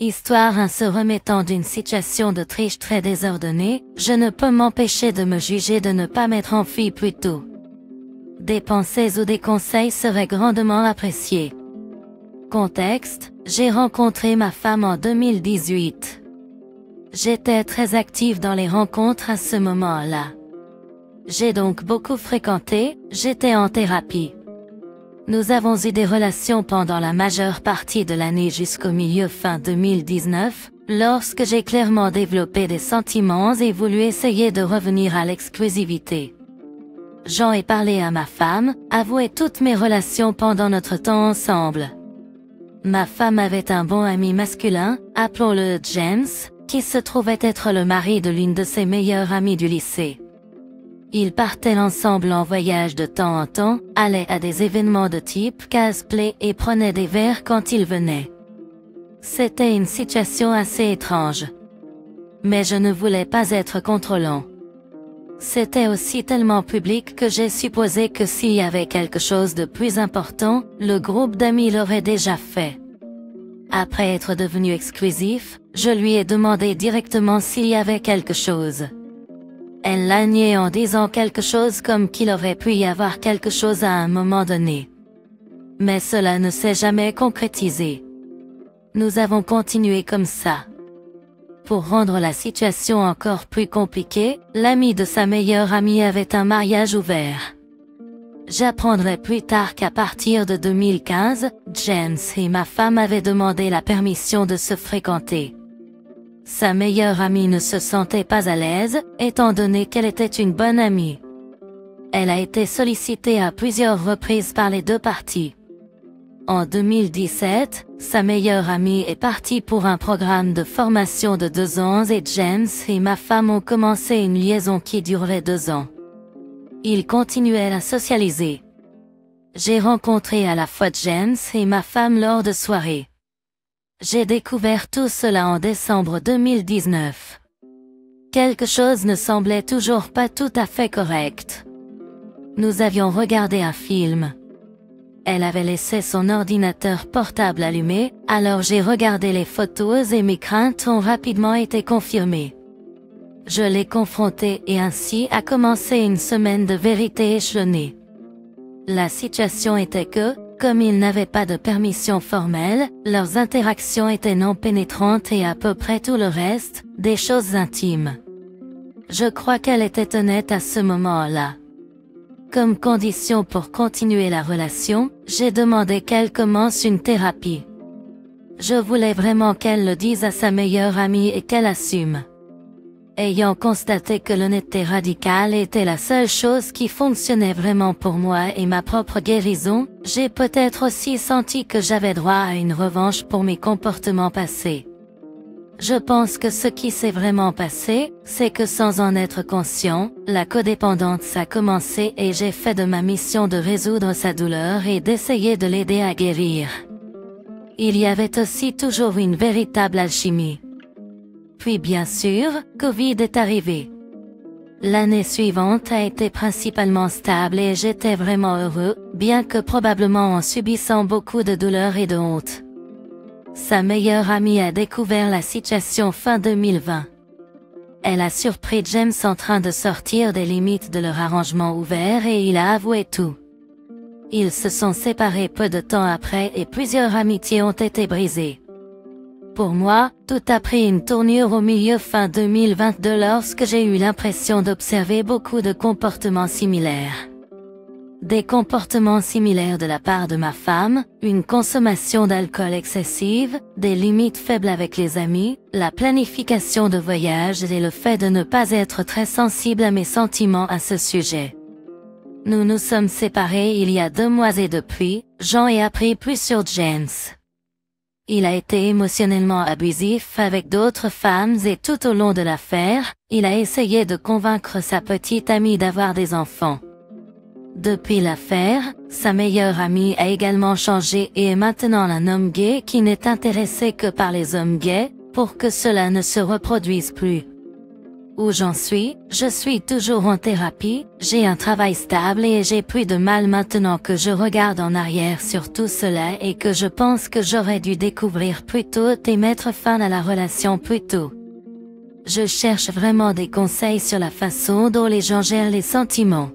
Histoire en se remettant d'une situation de triche très désordonnée, je ne peux m'empêcher de me juger de ne pas m'être enfui plus tôt. Des pensées ou des conseils seraient grandement appréciés. Contexte, j'ai rencontré ma femme en 2018. J'étais très active dans les rencontres à ce moment-là. J'ai donc beaucoup fréquenté, j'étais en thérapie. Nous avons eu des relations pendant la majeure partie de l'année jusqu'au milieu fin 2019, lorsque j'ai clairement développé des sentiments et voulu essayer de revenir à l'exclusivité. J'en ai parlé à ma femme, avoué toutes mes relations pendant notre temps ensemble. Ma femme avait un bon ami masculin, appelons-le James, qui se trouvait être le mari de l'une de ses meilleures amies du lycée. Ils partaient ensemble en voyage de temps en temps, allaient à des événements de type cosplay et prenaient des verres quand ils venaient. C'était une situation assez étrange. Mais je ne voulais pas être contrôlant. C'était aussi tellement public que j'ai supposé que s'il y avait quelque chose de plus important, le groupe d'amis l'aurait déjà fait. Après être devenu exclusif, je lui ai demandé directement s'il y avait quelque chose. Elle l'a nié en disant quelque chose comme qu'il aurait pu y avoir quelque chose à un moment donné. Mais cela ne s'est jamais concrétisé. Nous avons continué comme ça. Pour rendre la situation encore plus compliquée, l'ami de sa meilleure amie avait un mariage ouvert. J'apprendrai plus tard qu'à partir de 2015, James et ma femme avaient demandé la permission de se fréquenter. Sa meilleure amie ne se sentait pas à l'aise, étant donné qu'elle était une bonne amie. Elle a été sollicitée à plusieurs reprises par les deux parties. En 2017, sa meilleure amie est partie pour un programme de formation de 2 ans et James et ma femme ont commencé une liaison qui durerait 2 ans. Ils continuaient à socialiser. J'ai rencontré à la fois James et ma femme lors de soirées. J'ai découvert tout cela en décembre 2019. Quelque chose ne semblait toujours pas tout à fait correct. Nous avions regardé un film. Elle avait laissé son ordinateur portable allumé, alors j'ai regardé les photos et mes craintes ont rapidement été confirmées. Je l'ai confrontée et ainsi a commencé une semaine de vérité échelonnée. La situation était que, comme ils n'avaient pas de permission formelle, leurs interactions étaient non pénétrantes et à peu près tout le reste, des choses intimes. Je crois qu'elle était honnête à ce moment-là. Comme condition pour continuer la relation, j'ai demandé qu'elle commence une thérapie. Je voulais vraiment qu'elle le dise à sa meilleure amie et qu'elle assume. Ayant constaté que l'honnêteté radicale était la seule chose qui fonctionnait vraiment pour moi et ma propre guérison, j'ai peut-être aussi senti que j'avais droit à une revanche pour mes comportements passés. Je pense que ce qui s'est vraiment passé, c'est que sans en être conscient, la codépendance a commencé et j'ai fait de ma mission de résoudre sa douleur et d'essayer de l'aider à guérir. Il y avait aussi toujours une véritable alchimie. Puis bien sûr, Covid est arrivé. L'année suivante a été principalement stable et j'étais vraiment heureux, bien que probablement en subissant beaucoup de douleur et de honte. Sa meilleure amie a découvert la situation fin 2020. Elle a surpris James en train de sortir des limites de leur arrangement ouvert et il a avoué tout. Ils se sont séparés peu de temps après et plusieurs amitiés ont été brisées. Pour moi, tout a pris une tournure au milieu fin 2022 lorsque j'ai eu l'impression d'observer beaucoup de comportements similaires. Des comportements similaires de la part de ma femme, une consommation d'alcool excessive, des limites faibles avec les amis, la planification de voyages et le fait de ne pas être très sensible à mes sentiments à ce sujet. Nous nous sommes séparés il y a 2 mois et depuis, j'en ai appris plus sur James. Il a été émotionnellement abusif avec d'autres femmes et tout au long de l'affaire, il a essayé de convaincre sa petite amie d'avoir des enfants. Depuis l'affaire, sa meilleure amie a également changé et est maintenant un homme gay qui n'est intéressé que par les hommes gays, pour que cela ne se reproduise plus. Où j'en suis, je suis toujours en thérapie, j'ai un travail stable et j'ai plus de mal maintenant que je regarde en arrière sur tout cela et que je pense que j'aurais dû découvrir plus tôt et mettre fin à la relation plus tôt. Je cherche vraiment des conseils sur la façon dont les gens gèrent les sentiments.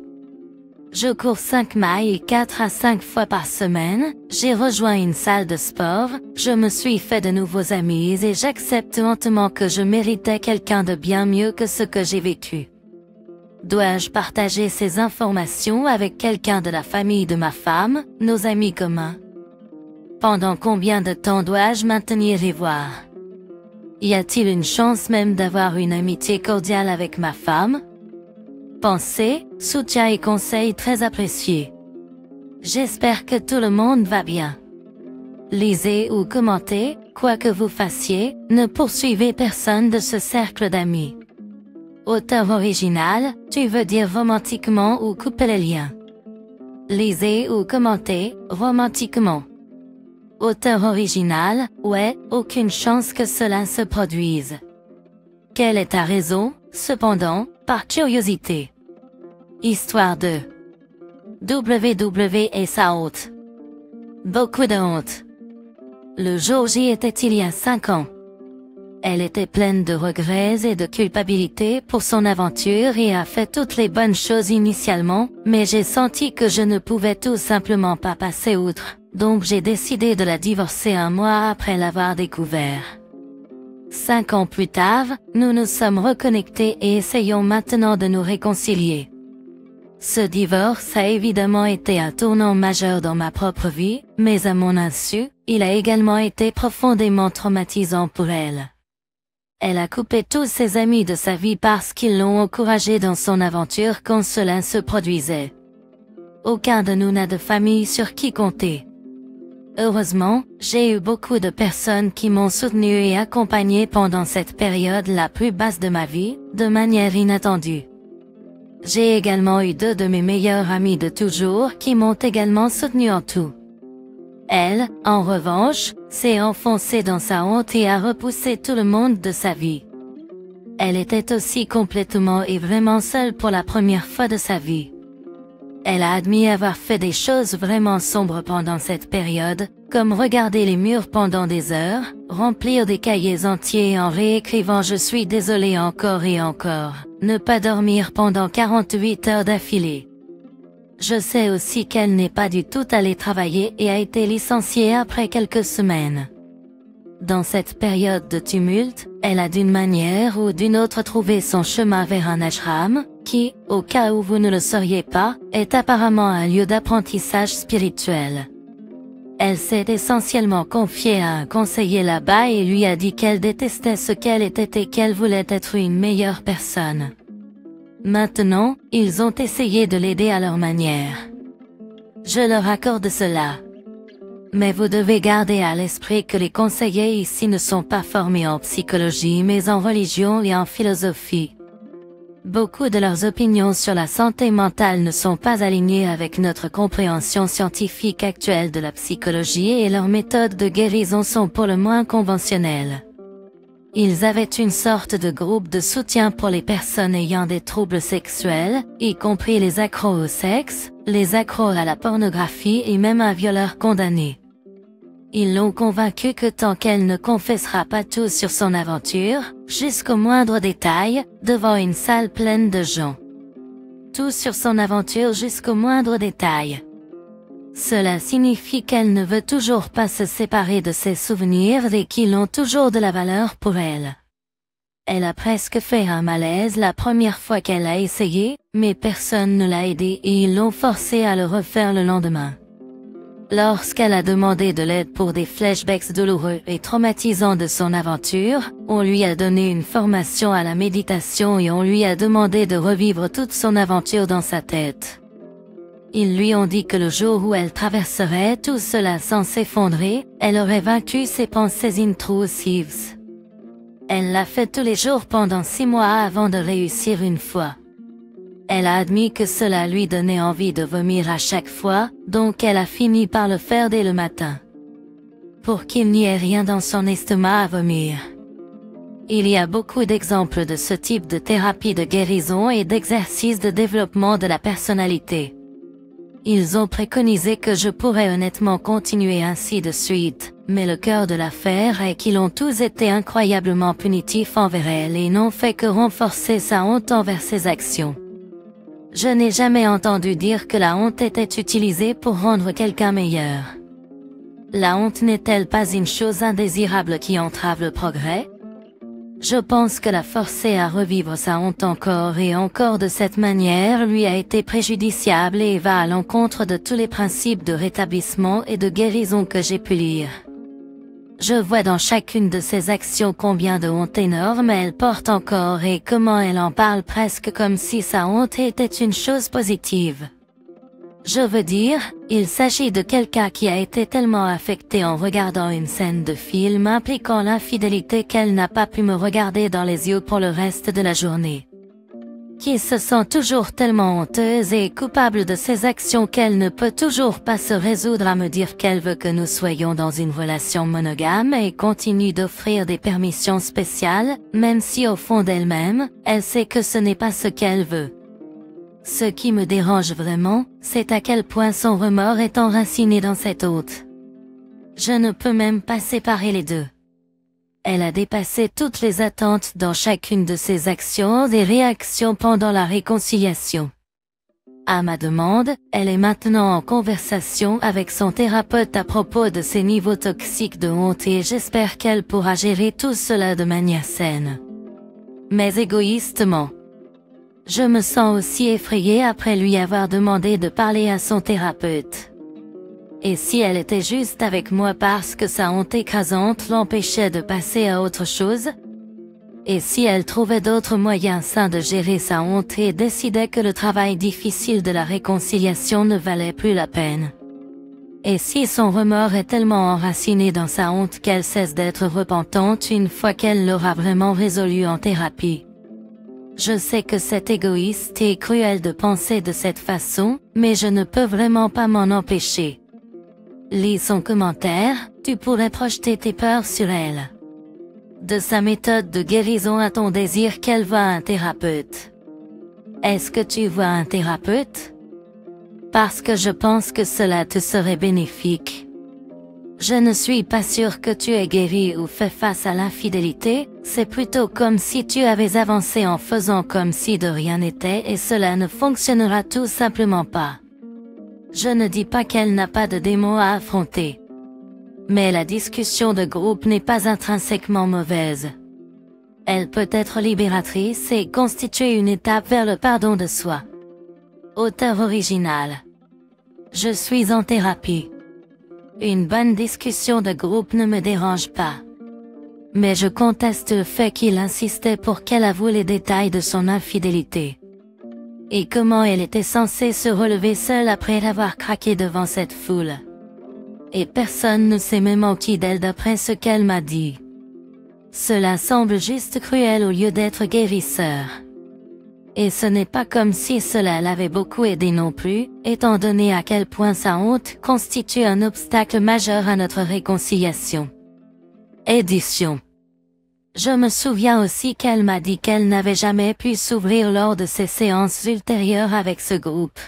Je cours 5 miles 4 à 5 fois par semaine, j'ai rejoint une salle de sport, je me suis fait de nouveaux amis et j'accepte lentement que je méritais quelqu'un de bien mieux que ce que j'ai vécu. Dois-je partager ces informations avec quelqu'un de la famille de ma femme, nos amis communs? Pendant combien de temps dois-je maintenir les voir? Y a-t-il une chance même d'avoir une amitié cordiale avec ma femme? Pensées, soutien et conseils très appréciés. J'espère que tout le monde va bien. Lisez ou commentez, quoi que vous fassiez, ne poursuivez personne de ce cercle d'amis. Auteur original, tu veux dire romantiquement ou couper les liens. Lisez ou commentez, romantiquement. Auteur original, ouais, aucune chance que cela se produise. Quelle est ta raison, cependant, par curiosité? Histoire de WW et sa honte. Beaucoup de honte. Le jour J était il y a 5 ans. Elle était pleine de regrets et de culpabilité pour son aventure et a fait toutes les bonnes choses initialement, mais j'ai senti que je ne pouvais tout simplement pas passer outre, donc j'ai décidé de la divorcer un mois après l'avoir découvert. 5 ans plus tard, nous nous sommes reconnectés et essayons maintenant de nous réconcilier. Ce divorce a évidemment été un tournant majeur dans ma propre vie, mais à mon insu, il a également été profondément traumatisant pour elle. Elle a coupé tous ses amis de sa vie parce qu'ils l'ont encouragée dans son aventure quand cela se produisait. Aucun de nous n'a de famille sur qui compter. Heureusement, j'ai eu beaucoup de personnes qui m'ont soutenu et accompagné pendant cette période la plus basse de ma vie, de manière inattendue. J'ai également eu 2 de mes meilleurs amis de toujours qui m'ont également soutenu en tout. Elle, en revanche, s'est enfoncée dans sa honte et a repoussé tout le monde de sa vie. Elle était aussi complètement et vraiment seule pour la première fois de sa vie. Elle a admis avoir fait des choses vraiment sombres pendant cette période, comme regarder les murs pendant des heures, remplir des cahiers entiers en réécrivant « Je suis désolé » encore et encore, ne pas dormir pendant 48 heures d'affilée. Je sais aussi qu'elle n'est pas du tout allée travailler et a été licenciée après quelques semaines. Dans cette période de tumulte, elle a d'une manière ou d'une autre trouvé son chemin vers un ashram, qui, au cas où vous ne le sauriez pas, est apparemment un lieu d'apprentissage spirituel. Elle s'est essentiellement confiée à un conseiller là-bas et lui a dit qu'elle détestait ce qu'elle était et qu'elle voulait être une meilleure personne. Maintenant, ils ont essayé de l'aider à leur manière. Je leur accorde cela. Mais vous devez garder à l'esprit que les conseillers ici ne sont pas formés en psychologie mais en religion et en philosophie. Beaucoup de leurs opinions sur la santé mentale ne sont pas alignées avec notre compréhension scientifique actuelle de la psychologie et leurs méthodes de guérison sont pour le moins conventionnelles. Ils avaient une sorte de groupe de soutien pour les personnes ayant des troubles sexuels, y compris les accros au sexe, les accros à la pornographie et même un violeur condamné. Ils l'ont convaincue que tant qu'elle ne confessera pas tout sur son aventure, jusqu'au moindre détail, devant une salle pleine de gens. Tout sur son aventure jusqu'au moindre détail. Cela signifie qu'elle ne veut toujours pas se séparer de ses souvenirs et qu'ils ont toujours de la valeur pour elle. Elle a presque fait un malaise la première fois qu'elle a essayé, mais personne ne l'a aidée et ils l'ont forcée à le refaire le lendemain. Lorsqu'elle a demandé de l'aide pour des flashbacks douloureux et traumatisants de son aventure, on lui a donné une formation à la méditation et on lui a demandé de revivre toute son aventure dans sa tête. Ils lui ont dit que le jour où elle traverserait tout cela sans s'effondrer, elle aurait vaincu ses pensées intrusives. Elle l'a fait tous les jours pendant 6 mois avant de réussir une fois. Elle a admis que cela lui donnait envie de vomir à chaque fois, donc elle a fini par le faire dès le matin. Pour qu'il n'y ait rien dans son estomac à vomir. Il y a beaucoup d'exemples de ce type de thérapie de guérison et d'exercices de développement de la personnalité. Ils ont préconisé que je pourrais honnêtement continuer ainsi de suite, mais le cœur de l'affaire est qu'ils ont tous été incroyablement punitifs envers elle et n'ont fait que renforcer sa honte envers ses actions. Je n'ai jamais entendu dire que la honte était utilisée pour rendre quelqu'un meilleur. La honte n'est-elle pas une chose indésirable qui entrave le progrès? Je pense que la forcer à revivre sa honte encore et encore de cette manière lui a été préjudiciable et va à l'encontre de tous les principes de rétablissement et de guérison que j'ai pu lire. Je vois dans chacune de ses actions combien de honte énorme elle porte encore et comment elle en parle presque comme si sa honte était une chose positive. Je veux dire, il s'agit de quelqu'un qui a été tellement affecté en regardant une scène de film impliquant l'infidélité qu'elle n'a pas pu me regarder dans les yeux pour le reste de la journée. Qui se sent toujours tellement honteuse et coupable de ses actions qu'elle ne peut toujours pas se résoudre à me dire qu'elle veut que nous soyons dans une relation monogame et continue d'offrir des permissions spéciales, même si au fond d'elle-même, elle sait que ce n'est pas ce qu'elle veut. Ce qui me dérange vraiment, c'est à quel point son remords est enraciné dans cette honte. Je ne peux même pas séparer les deux. Elle a dépassé toutes les attentes dans chacune de ses actions et réactions pendant la réconciliation. À ma demande, elle est maintenant en conversation avec son thérapeute à propos de ses niveaux toxiques de honte et j'espère qu'elle pourra gérer tout cela de manière saine. Mais égoïstement. Je me sens aussi effrayée après lui avoir demandé de parler à son thérapeute. Et si elle était juste avec moi parce que sa honte écrasante l'empêchait de passer à autre chose? Et si elle trouvait d'autres moyens sains de gérer sa honte et décidait que le travail difficile de la réconciliation ne valait plus la peine? Et si son remords est tellement enraciné dans sa honte qu'elle cesse d'être repentante une fois qu'elle l'aura vraiment résolu en thérapie? Je sais que c'est égoïste et cruel de penser de cette façon, mais je ne peux vraiment pas m'en empêcher. Lis son commentaire, tu pourrais projeter tes peurs sur elle. De sa méthode de guérison à ton désir qu'elle voie un thérapeute. Est-ce que tu vois un thérapeute? Parce que je pense que cela te serait bénéfique. Je ne suis pas sûre que tu aies guéri ou fait face à l'infidélité, c'est plutôt comme si tu avais avancé en faisant comme si de rien n'était et cela ne fonctionnera tout simplement pas. Je ne dis pas qu'elle n'a pas de démons à affronter. Mais la discussion de groupe n'est pas intrinsèquement mauvaise. Elle peut être libératrice et constituer une étape vers le pardon de soi. Auteur original. Je suis en thérapie. Une bonne discussion de groupe ne me dérange pas. Mais je conteste le fait qu'il insistait pour qu'elle avoue les détails de son infidélité. Et comment elle était censée se relever seule après avoir craqué devant cette foule. Et personne ne s'est même menti d'elle d'après ce qu'elle m'a dit. Cela semble juste cruel au lieu d'être guérisseur. Et ce n'est pas comme si cela l'avait beaucoup aidé non plus, étant donné à quel point sa honte constitue un obstacle majeur à notre réconciliation. Édition. Je me souviens aussi qu'elle m'a dit qu'elle n'avait jamais pu s'ouvrir lors de ses séances ultérieures avec ce groupe.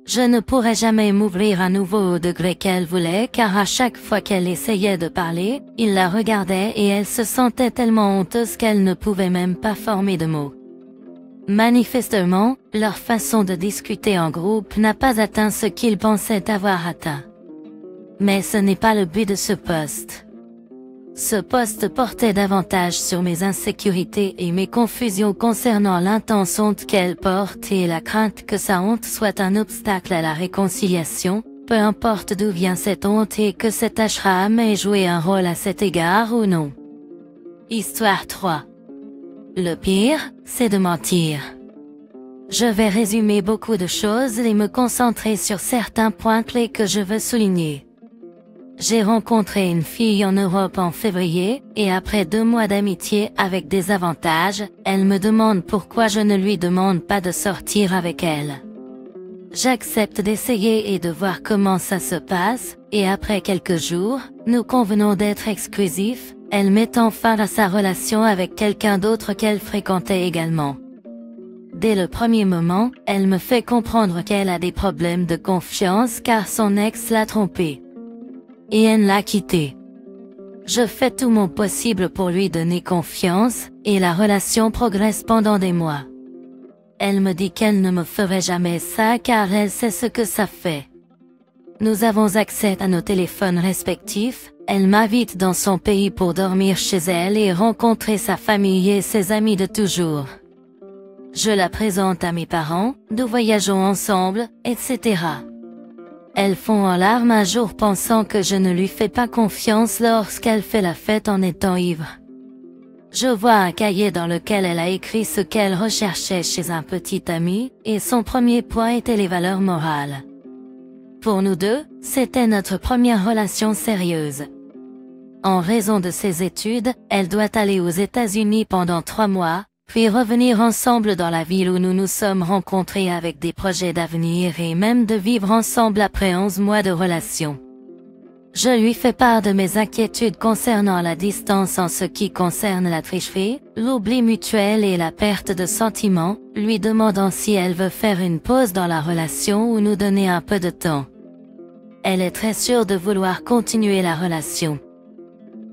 Je ne pourrais jamais m'ouvrir à nouveau au degré qu'elle voulait car à chaque fois qu'elle essayait de parler, il la regardait et elle se sentait tellement honteuse qu'elle ne pouvait même pas former de mots. Manifestement, leur façon de discuter en groupe n'a pas atteint ce qu'ils pensaient avoir atteint. Mais ce n'est pas le but de ce post. Ce post portait davantage sur mes insécurités et mes confusions concernant l'intense honte qu'elle porte et la crainte que sa honte soit un obstacle à la réconciliation, peu importe d'où vient cette honte et que cet ashram ait joué un rôle à cet égard ou non. Histoire 3. Le pire, c'est de mentir. Je vais résumer beaucoup de choses et me concentrer sur certains points clés que je veux souligner. J'ai rencontré une fille en Europe en février, et après 2 mois d'amitié avec des avantages, elle me demande pourquoi je ne lui demande pas de sortir avec elle. J'accepte d'essayer et de voir comment ça se passe, et après quelques jours, nous convenons d'être exclusifs, elle mettant fin à sa relation avec quelqu'un d'autre qu'elle fréquentait également. Dès le premier moment, elle me fait comprendre qu'elle a des problèmes de confiance car son ex l'a trompée. Et elle l'a quitté. Je fais tout mon possible pour lui donner confiance, et la relation progresse pendant des mois. Elle me dit qu'elle ne me ferait jamais ça car elle sait ce que ça fait. Nous avons accès à nos téléphones respectifs, elle m'invite dans son pays pour dormir chez elle et rencontrer sa famille et ses amis de toujours. Je la présente à mes parents, nous voyageons ensemble, etc. Elles font en larmes un jour pensant que je ne lui fais pas confiance lorsqu'elle fait la fête en étant ivre. Je vois un cahier dans lequel elle a écrit ce qu'elle recherchait chez un petit ami, et son premier point était les valeurs morales. Pour nous deux, c'était notre première relation sérieuse. En raison de ses études, elle doit aller aux États-Unis pendant 3 mois, puis revenir ensemble dans la ville où nous nous sommes rencontrés avec des projets d'avenir et même de vivre ensemble après 11 mois de relation. Je lui fais part de mes inquiétudes concernant la distance en ce qui concerne la tricherie, l'oubli mutuel et la perte de sentiments, lui demandant si elle veut faire une pause dans la relation ou nous donner un peu de temps. Elle est très sûre de vouloir continuer la relation.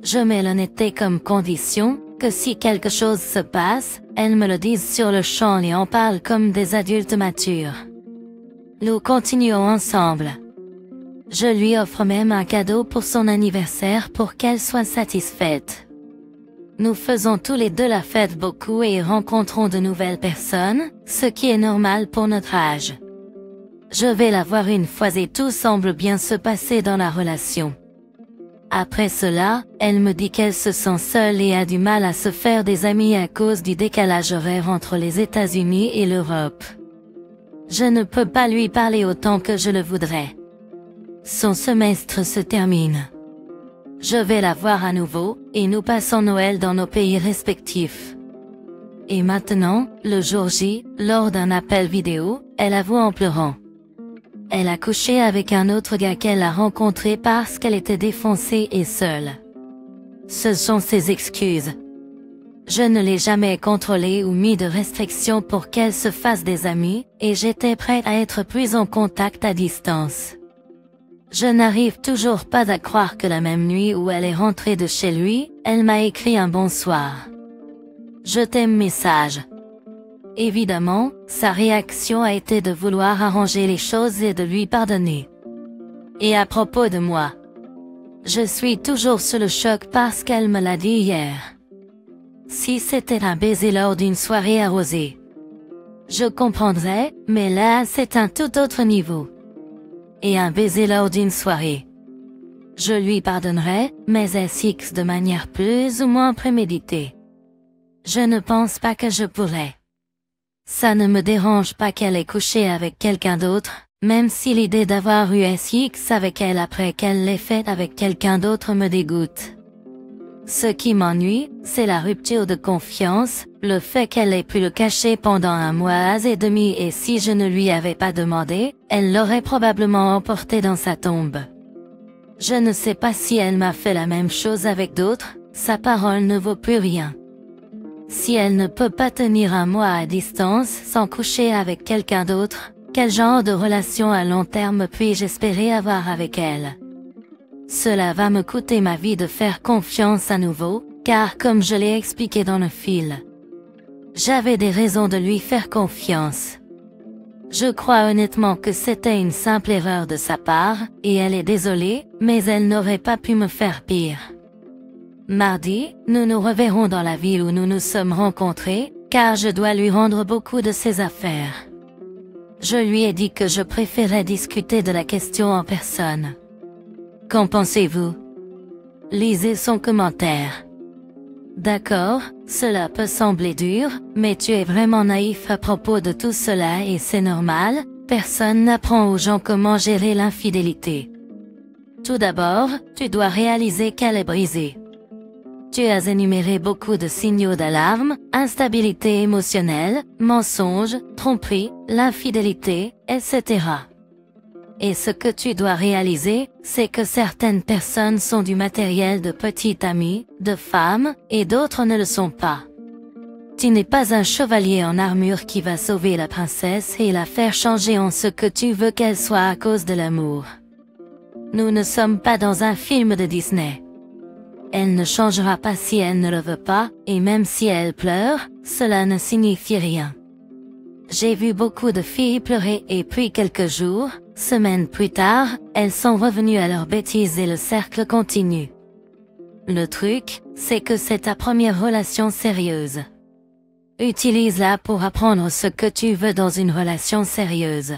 Je mets l'honnêteté comme condition, que si quelque chose se passe, elle me le dise sur le champ et en parle comme des adultes matures. Nous continuons ensemble. Je lui offre même un cadeau pour son anniversaire pour qu'elle soit satisfaite. Nous faisons tous les deux la fête beaucoup et rencontrons de nouvelles personnes, ce qui est normal pour notre âge. Je vais la voir une fois et tout semble bien se passer dans la relation. Après cela, elle me dit qu'elle se sent seule et a du mal à se faire des amis à cause du décalage horaire entre les États-Unis et l'Europe. Je ne peux pas lui parler autant que je le voudrais. Son semestre se termine. Je vais la voir à nouveau, et nous passons Noël dans nos pays respectifs. Et maintenant, le jour J, lors d'un appel vidéo, elle avoue en pleurant. Elle a couché avec un autre gars qu'elle a rencontré parce qu'elle était défoncée et seule. Ce sont ses excuses. Je ne l'ai jamais contrôlée ou mis de restrictions pour qu'elle se fasse des amis, et j'étais prête à être plus en contact à distance. Je n'arrive toujours pas à croire que la même nuit où elle est rentrée de chez lui, elle m'a écrit un bonsoir. Je t'aime message. Évidemment, sa réaction a été de vouloir arranger les choses et de lui pardonner. Et à propos de moi, je suis toujours sous le choc parce qu'elle me l'a dit hier. Si c'était un baiser lors d'une soirée arrosée, je comprendrais, mais là c'est un tout autre niveau. Et un baiser lors d'une soirée, je lui pardonnerais, mais est-ce de manière plus ou moins préméditée? Je ne pense pas que je pourrais. Ça ne me dérange pas qu'elle ait couché avec quelqu'un d'autre, même si l'idée d'avoir eu SX avec elle après qu'elle l'ait fait avec quelqu'un d'autre me dégoûte. Ce qui m'ennuie, c'est la rupture de confiance, le fait qu'elle ait pu le cacher pendant 1 mois et demi et si je ne lui avais pas demandé, elle l'aurait probablement emporté dans sa tombe. Je ne sais pas si elle m'a fait la même chose avec d'autres, sa parole ne vaut plus rien. Si elle ne peut pas tenir 1 mois à distance sans coucher avec quelqu'un d'autre, quel genre de relation à long terme puis-je espérer avoir avec elle? Cela va me coûter ma vie de faire confiance à nouveau, car comme je l'ai expliqué dans le fil, j'avais des raisons de lui faire confiance. Je crois honnêtement que c'était une simple erreur de sa part, et elle est désolée, mais elle n'aurait pas pu me faire pire. Mardi, nous nous reverrons dans la ville où nous nous sommes rencontrés, car je dois lui rendre beaucoup de ses affaires. Je lui ai dit que je préférais discuter de la question en personne. Qu'en pensez-vous? Lisez son commentaire. D'accord, cela peut sembler dur, mais tu es vraiment naïf à propos de tout cela et c'est normal, personne n'apprend aux gens comment gérer l'infidélité. Tout d'abord, tu dois réaliser qu'elle est brisée. Tu as énuméré beaucoup de signaux d'alarme, instabilité émotionnelle, mensonges, tromperie, l'infidélité, etc. et ce que tu dois réaliser, c'est que certaines personnes sont du matériel de petite amie, de femme, et d'autres ne le sont pas. Tu n'es pas un chevalier en armure qui va sauver la princesse et la faire changer en ce que tu veux qu'elle soit à cause de l'amour. Nous ne sommes pas dans un film de Disney. Elle ne changera pas si elle ne le veut pas, et même si elle pleure, cela ne signifie rien. J'ai vu beaucoup de filles pleurer et puis quelques jours, semaines plus tard, elles sont revenues à leurs bêtises et le cercle continue. Le truc, c'est que c'est ta première relation sérieuse. Utilise-la pour apprendre ce que tu veux dans une relation sérieuse.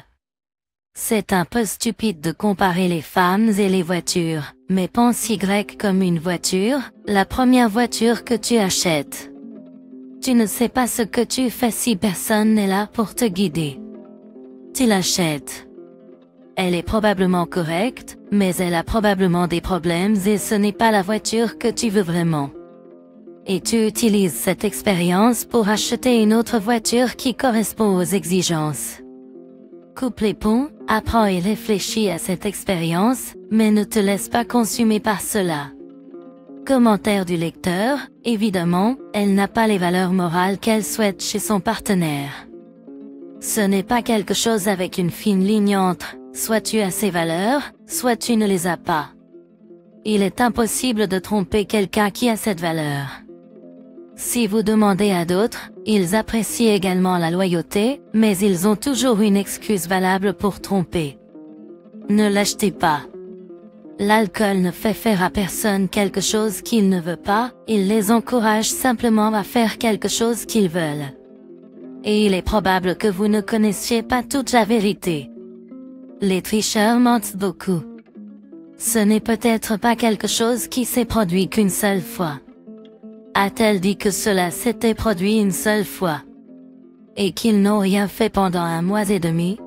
C'est un peu stupide de comparer les femmes et les voitures, mais pense Y comme une voiture, la première voiture que tu achètes. Tu ne sais pas ce que tu fais si personne n'est là pour te guider. Tu l'achètes. Elle est probablement correcte, mais elle a probablement des problèmes et ce n'est pas la voiture que tu veux vraiment. Et tu utilises cette expérience pour acheter une autre voiture qui correspond aux exigences. Coupe les ponts, apprends et réfléchis à cette expérience, mais ne te laisse pas consumer par cela. Commentaire du lecteur, évidemment, elle n'a pas les valeurs morales qu'elle souhaite chez son partenaire. Ce n'est pas quelque chose avec une fine ligne entre, soit tu as ces valeurs, soit tu ne les as pas. Il est impossible de tromper quelqu'un qui a cette valeur. Si vous demandez à d'autres, ils apprécient également la loyauté, mais ils ont toujours une excuse valable pour tromper. Ne l'achetez pas. L'alcool ne fait faire à personne quelque chose qu'il ne veut pas, il les encourage simplement à faire quelque chose qu'ils veulent. Et il est probable que vous ne connaissiez pas toute la vérité. Les tricheurs mentent beaucoup. Ce n'est peut-être pas quelque chose qui s'est produit qu'une seule fois. A-t-elle dit que cela s'était produit une seule fois? Et qu'ils n'ont rien fait pendant 1 mois et demi?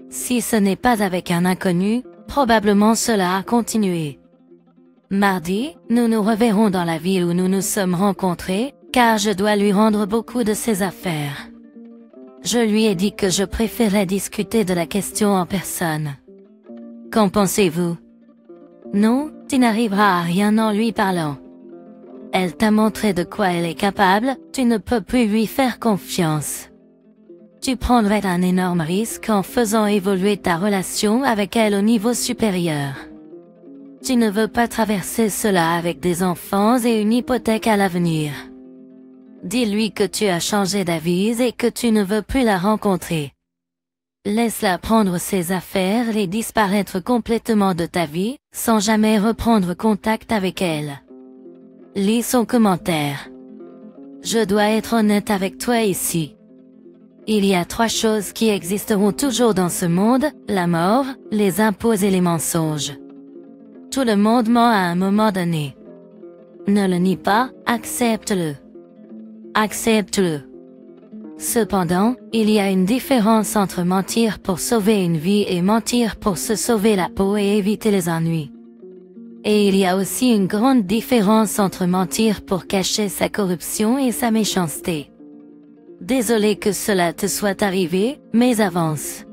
Si ce n'est pas avec un inconnu, probablement cela a continué. Mardi, nous nous reverrons dans la ville où nous nous sommes rencontrés, car je dois lui rendre beaucoup de ses affaires. Je lui ai dit que je préférais discuter de la question en personne. Qu'en pensez-vous? Non, tu n'arriveras à rien en lui parlant. Elle t'a montré de quoi elle est capable, tu ne peux plus lui faire confiance. Tu prendrais un énorme risque en faisant évoluer ta relation avec elle au niveau supérieur. Tu ne veux pas traverser cela avec des enfants et une hypothèque à l'avenir. Dis-lui que tu as changé d'avis et que tu ne veux plus la rencontrer. Laisse-la prendre ses affaires et disparaître complètement de ta vie, sans jamais reprendre contact avec elle. Lis son commentaire. Je dois être honnête avec toi ici. Il y a 3 choses qui existeront toujours dans ce monde, la mort, les impôts et les mensonges. Tout le monde ment à un moment donné. Ne le nie pas, accepte-le. Accepte-le. Cependant, il y a une différence entre mentir pour sauver une vie et mentir pour se sauver la peau et éviter les ennuis. Et il y a aussi une grande différence entre mentir pour cacher sa corruption et sa méchanceté. Désolé que cela te soit arrivé, mais avance.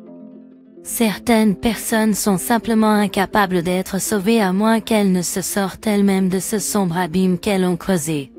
Certaines personnes sont simplement incapables d'être sauvées à moins qu'elles ne se sortent elles-mêmes de ce sombre abîme qu'elles ont creusé.